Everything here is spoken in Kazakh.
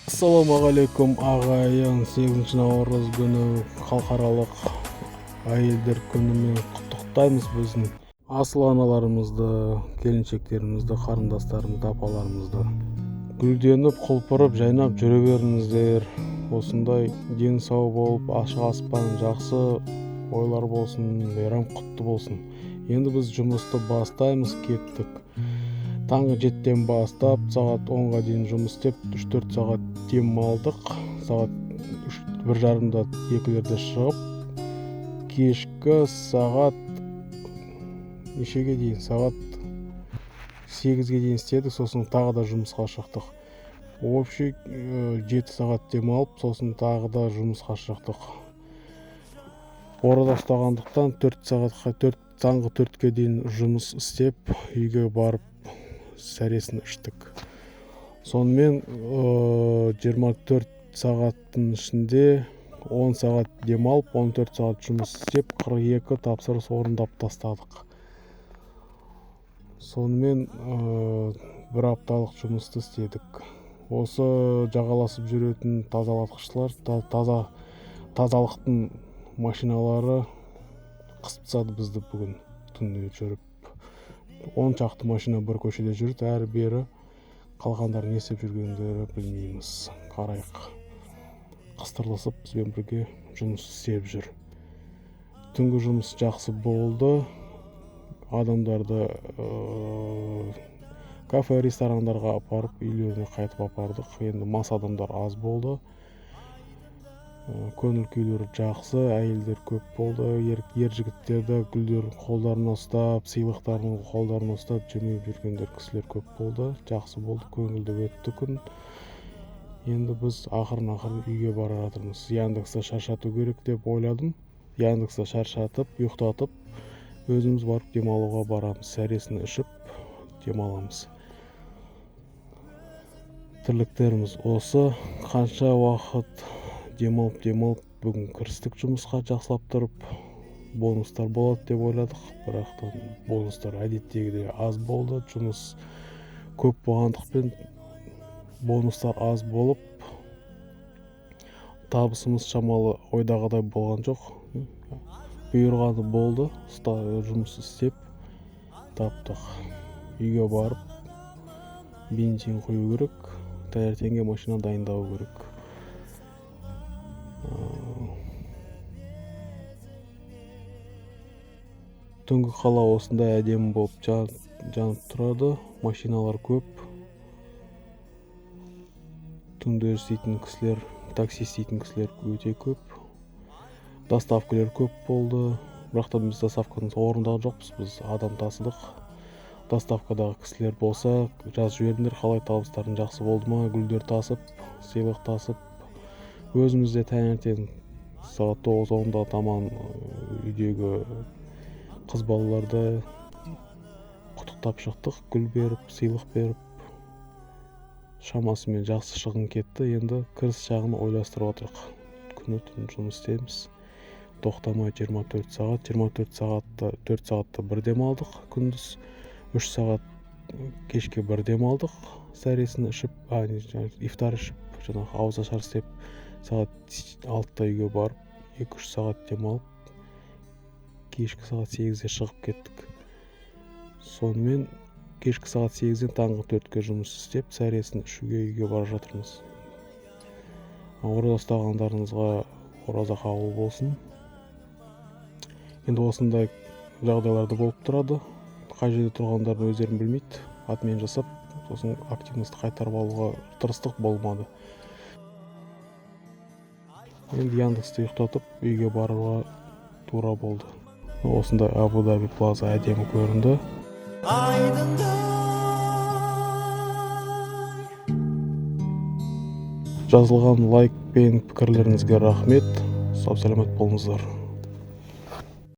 Ассалаумағалейкум ағайын, 8 наурыз күні халықаралық әйелдер күнімен құттықтаймыз біздің асыл аналарымызды, келіншектерімізді, қарындастарымызды, апаларымызды. Гүлденіп, құлпырып, жайнап жүре беріңіздер. Осындай дені сау болып, ашық аспан, жақсы ойлар болсын, мейрам құтты болсын. Енді біз жұмысты бастаймыз, кеттік. Таңғы 7-тен бастап сағат 10-ға дейін жұмыс істеп, 3-4 сағат демалдық. Сағат 1:30-да екілерде шығып, кешкі сағат нешеге дейін? Сағат 8-ге дейін істедік, сосын тағы да жұмысқа шықтық. Общий 7 сағат демалып, сосын тағы да жұмысқа шықтық. Орада ұстағандықтан таңғы 4-ке дейін жұмыс істеп, үйге барып сәресін іштік. Сонымен 24 сағаттың ішінде 10 сағат демалып, 14 сағат жұмыс істеп, 42 тапсырыс орындап тастадық. Сонымен бір апталық жұмысты істедік. Осы жағаласып жүретін тазалатқыштар, тазалықтың машиналары қысып тастады бізді бүгін түнде жүріп. 10 шақты машина бір көшеде жүрді, әрі бері қалғандар не істеп жүргендері білмейміз. Қарайық. Қыстырласып бізбен бірге жұмыс істеп жүр. Түнгі жұмыс жақсы болды. Адамдарды кафе, ресторандарға апарып, үйлеріне қайтып апардық. Енді мас адамдар аз болды. Көңіл күйлері жақсы, әйелдер көп болды. Ер жігіттерді гүлдерін қолдарына ұстап, сыйлықтарын қолдарына ұстап жөнеп жүргендер кісілер көп болды. Жақсы болды, көңілді өтті күн. Енді біз ақырын үйге бара жатырмыз. Яндексті шаршату керек деп ойладым. Яндексті шаршатып, ұйықтатып, өзіміз барып демалуға барамыз. Сәресін ішіп, демаламыз. Тірліктеріміз осы. Қанша уақыт демалып, бүгін кірістік жұмысқа, жақсылап тұрып, бонустар болады деп ойладық. Бірақ бонустар әдеттегідей аз болды. Жұмыс көп болғандықпен бонустар аз болып, табысымыз шамалы ойдағыдай болған жоқ. Бұйырғаны болды, жұмыс істеп таптық. Үйге барып, бензин құю керек, таңертеңге машина дайындау керек. Түнгі қала осындай әдемі болып жанып тұрады. Машиналар көп. Түнде істейтін кісілер, такси істейтін кісілер өте көп. Доставкалар көп болды. Бірақ та біз доставканы орындаған жоқпыз. Біз адам тасыдық. Доставкадағы кісілер болса, жазып жіберіңдер, қалай табыстарың жақсы болды ма? Гүлдер тасып, сыйлық тасып. Өзімізде таңертең сағат 9-10-да таман үйдегі қыз балаларды құттықтап шықтық, гүл беріп, сыйлық беріп. Шамасымен жақсы шығын кетті. Енді кіріс жағын ойластырып отырық. Күні-түн жұмыс істейміз. Тоқтамай 24 сағат. 24 сағатта 4 сағатта бір демалдық. Күндіз 3 сағат кешке бір демалдық. Сәресін ішіп, ифтар ішіп, ауыз ашар істеп, сағат 6-та үйге барып, 2-3 сағат демалып, кешкі сағат 8-де шығып кеттік. Сонымен кешкі сағат 8-ден таңғы 4-ке жұмыс істеп, сәресін ішуге үйге бара жатырмыз. Ораза ұстағандарыңызға ораза қабыл болсын. Енді осындай жағдайларды болып тұрады. Қай жерде тұрғандарын өздерін білмейді. Атмен жасап, сосын активності қайтарып алуға тырыстық, болмады. Енді Яндексті ұйықтатып, үйге баруға тура болды. Осындай Абу Даби плаза әдемі көрінді. Жазылған лайк пен пікірлеріңізге рахмет. Сау саламат болыңыздар.